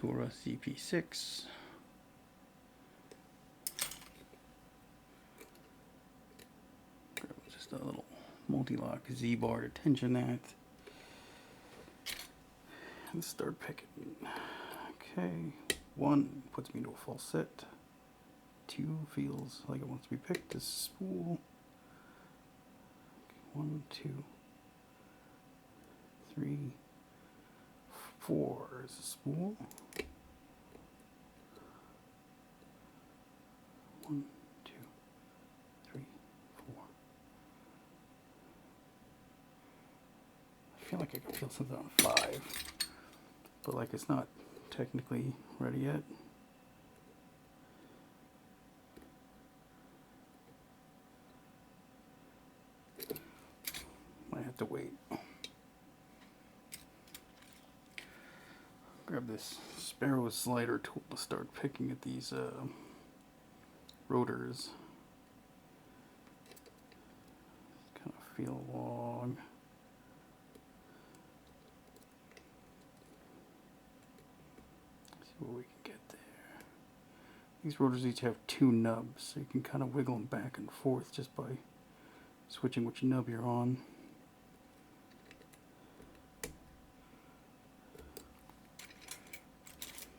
Mottura CP6. Just a little multi-lock Z-bar to tension that. And start picking. Okay, 1 puts me into a full set. 2 feels like it wants to be picked. This spool. 1, 2, 3, 4 is a spool. 1, 2, 3, 4. I feel like I can feel something on 5, but like it's not technically ready yet. Might have to wait. Grab this Sparrow slider tool to start picking at these rotors. Kind of feel along. See what we can get there. These rotors each have 2 nubs, so you can kind of wiggle them back and forth just by switching which nub you're on.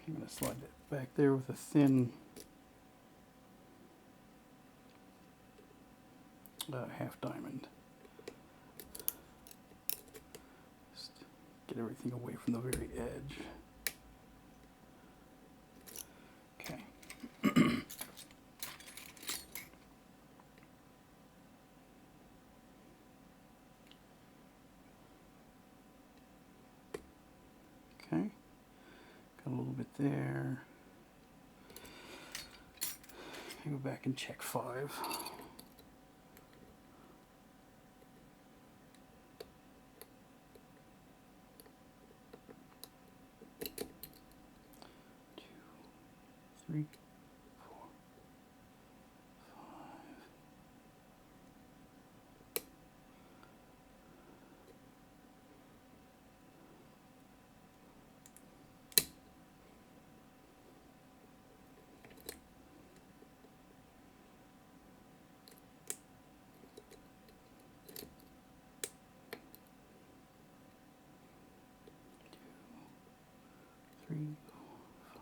I'm going to slide that back there with a thin half diamond. Just get everything away from the very edge. Okay. Okay. Got a little bit there. Go back and check 5. Three, 4, 5. Three, 4, 5.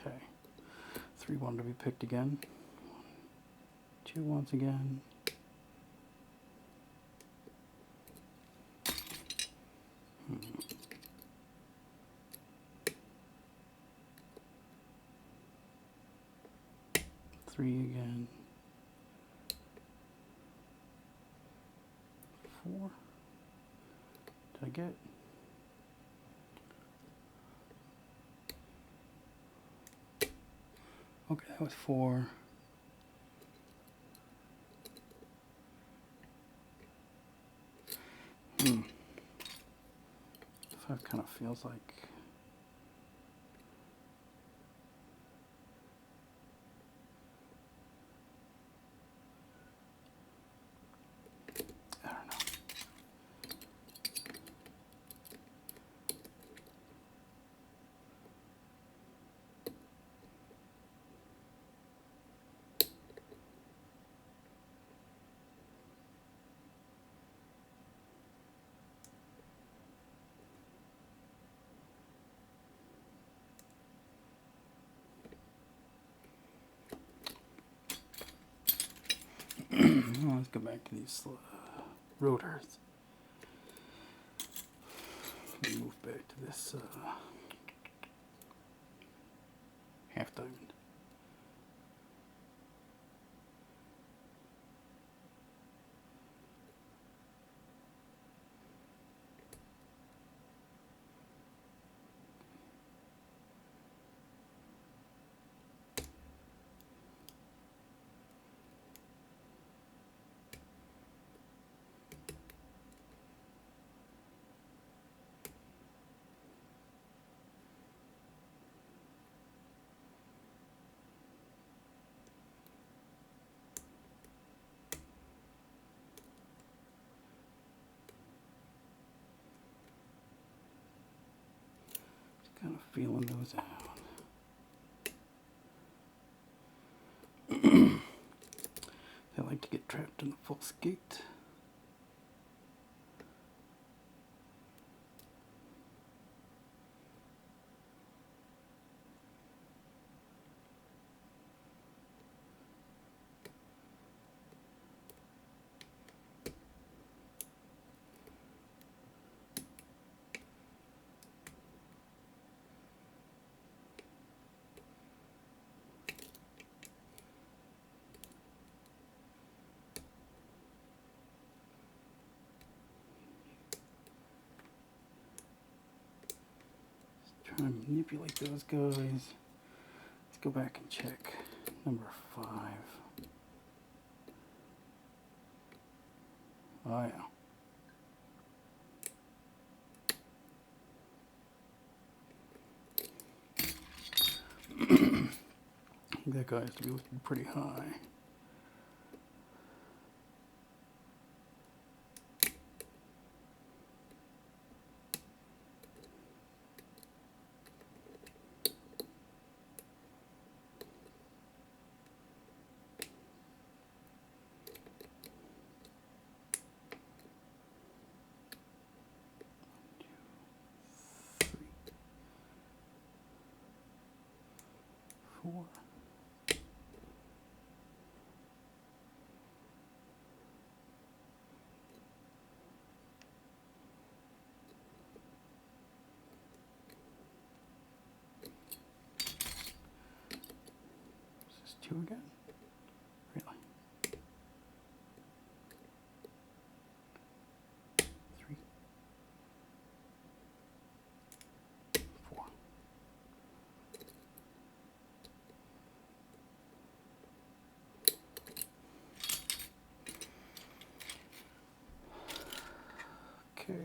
Okay, 3 wanted to be picked again. 2 once again. Three again. 4. Did I get? Okay, that was 4. That kind of feels like I don't know. Well, let's go back to these rotors. Move back to this half diamond. feeling those out. They like to get trapped in the full skate. Try and manipulate those guys. Let's go back and check number 5. Oh yeah. That guy has to be lifted pretty high. Four. This is 2 again? Really? 3. 4. Okay.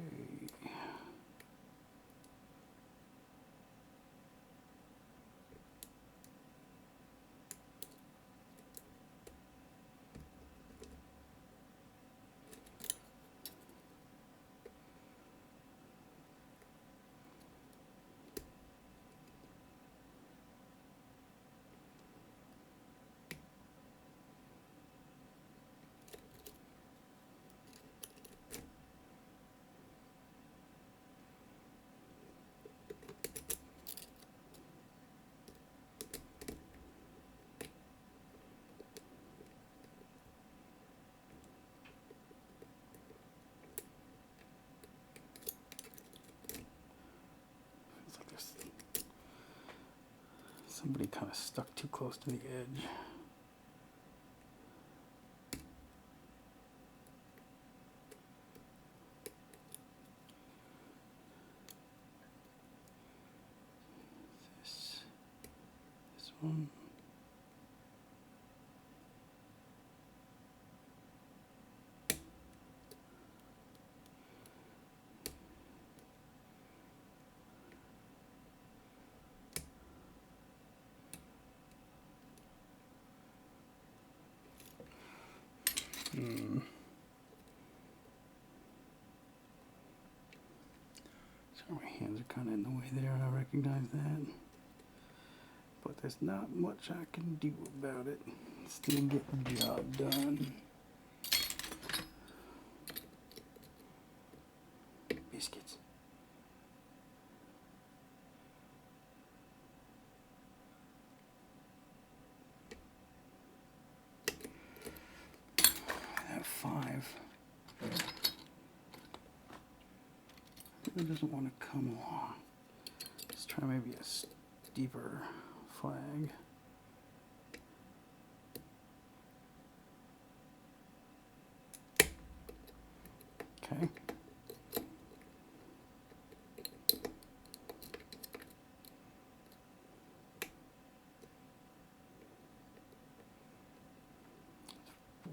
Feels like there's somebody kind of stuck too close to the edge. This one. So my hands are kind of in the way there, and I recognize that. But there's not much I can do about it. Still get the job done. Biscuits. That 5. It doesn't want to come along. Let's try maybe a steeper flag. Okay.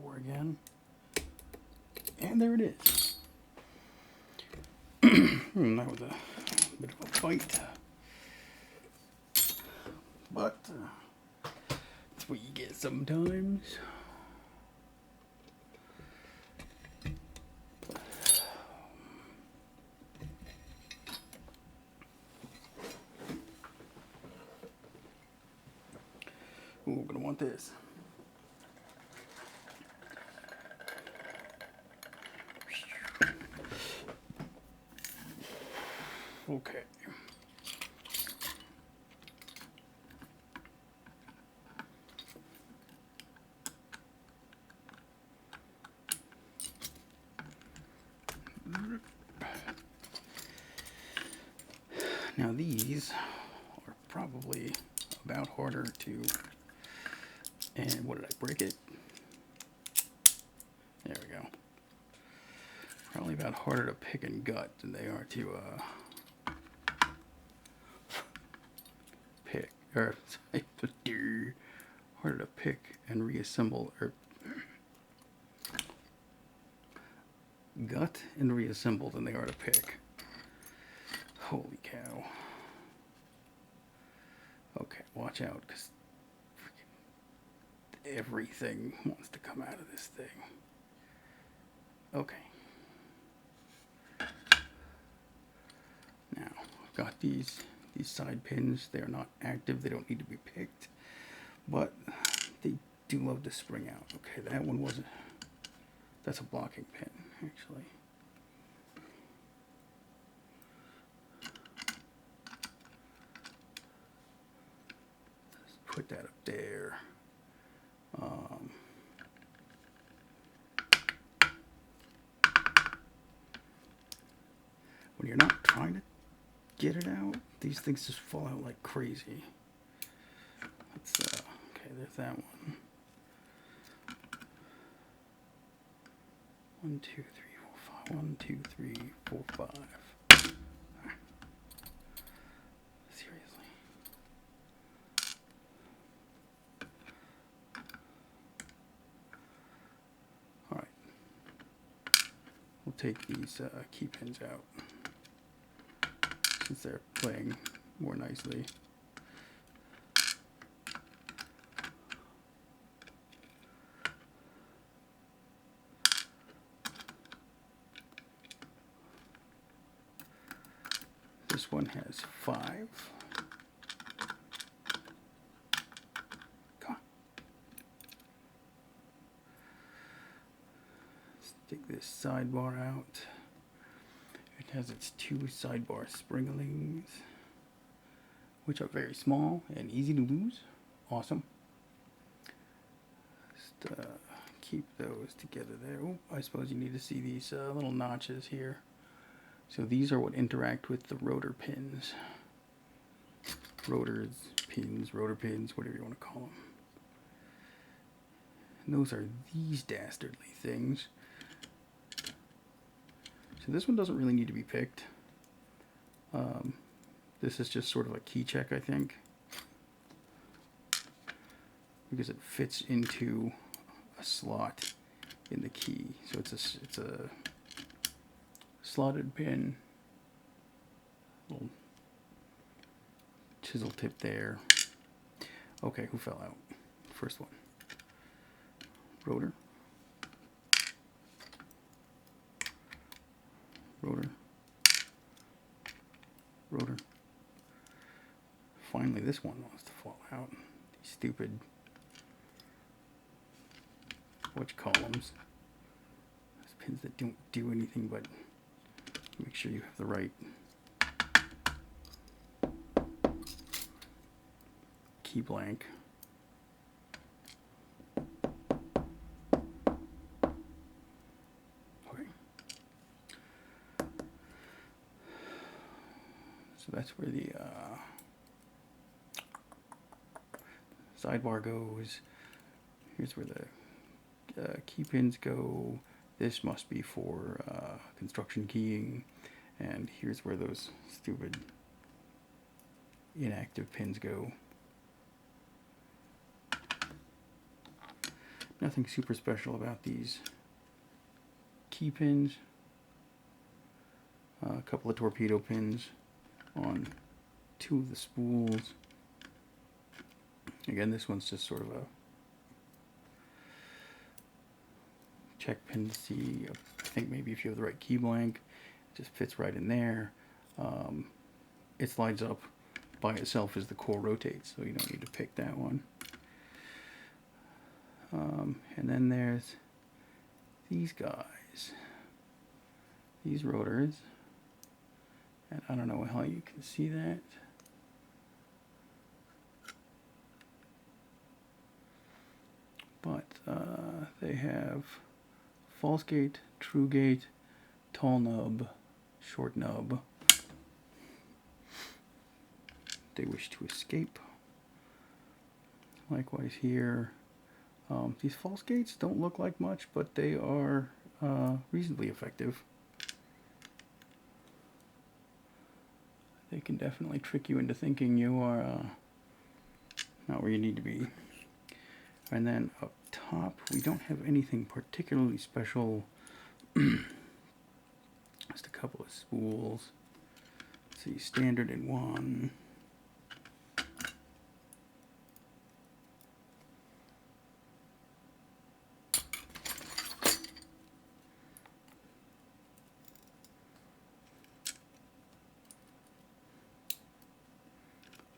Four again. And there it is. That was a bit of a fight. But that's what you get sometimes. we're going to want this. Okay. Now these are probably about harder to, and what did I break it? There we go. Probably about harder to pick and gut than they are to pick, or harder to pick and reassemble, or gut and reassemble than they are to pick. Holy cow. Okay, watch out, because everything wants to come out of this thing. Okay. Now, I've got these side pins. They are not active. They don't need to be picked. But they do love to spring out. Okay, that one wasn't... That's a blocking pin, actually. Put that up there. When you're not trying to get it out, these things just fall out like crazy. Let's, okay, there's that one. 1, 2, 3, 4, 5. 1, 2, 3, 4, 5. Seriously. Alright. We'll take these key pins out, since they're playing more nicely. This one has 5. Come on. Stick this sidebar out. It has its 2 sidebar springlings, which are very small and easy to lose. Awesome. Just keep those together there. Oh, I suppose you need to see these little notches here. So these are what interact with the rotor pins. Rotors, pins, rotor pins, whatever you want to call them. And those are these dastardly things. So this one doesn't really need to be picked. This is just sort of a key check, I think, because it fits into a slot in the key. So it's a slotted pin, little chisel tip there. Okay, who fell out? First one. Rotor. Rotor. Rotor. Finally, this one wants to fall out. These stupid whatchamacallums. Those pins that don't do anything but make sure you have the right key blank. Okay. So that's where the sidebar goes. Here's where the key pins go. This must be for construction keying, and here's where those stupid inactive pins go. Nothing super special about these key pins. A couple of torpedo pins on 2 of the spools. Again, this one's just sort of a check pin to see. I think maybe if you have the right key blank, it just fits right in there. It slides up by itself as the core rotates, so you don't need to pick that one. And then there's these guys, these rotors, and I don't know how you can see that. But they have false gate, true gate, tall nub, short nub. They wish to escape. Likewise here. These false gates don't look like much, but they are reasonably effective. They can definitely trick you into thinking you are not where you need to be. And then up top, we don't have anything particularly special. Just a couple of spools. Let's see, standard in one.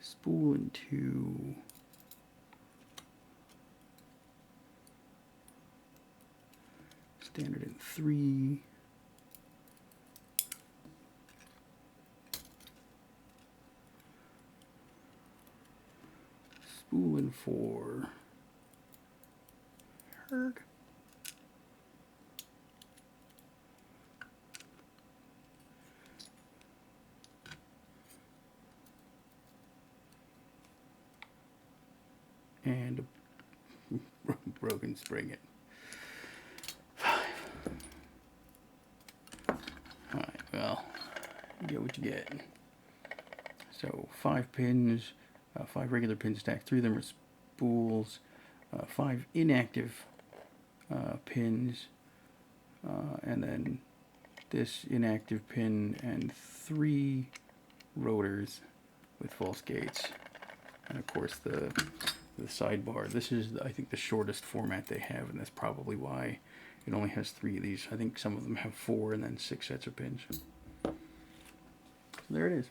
Spool in two. Standard in three. Spool in four. Herg. And a broken spring it. Alright, well, you get what you get. So 5 pins, 5 regular pins stacked, 3 of them are spools, 5 inactive pins, and then this inactive pin and 3 rotors with false gates. And of course the sidebar. This is, I think, the shortest format they have, and that's probably why it only has 3 of these. I think some of them have 4 and then 6 sets of pins. So there it is.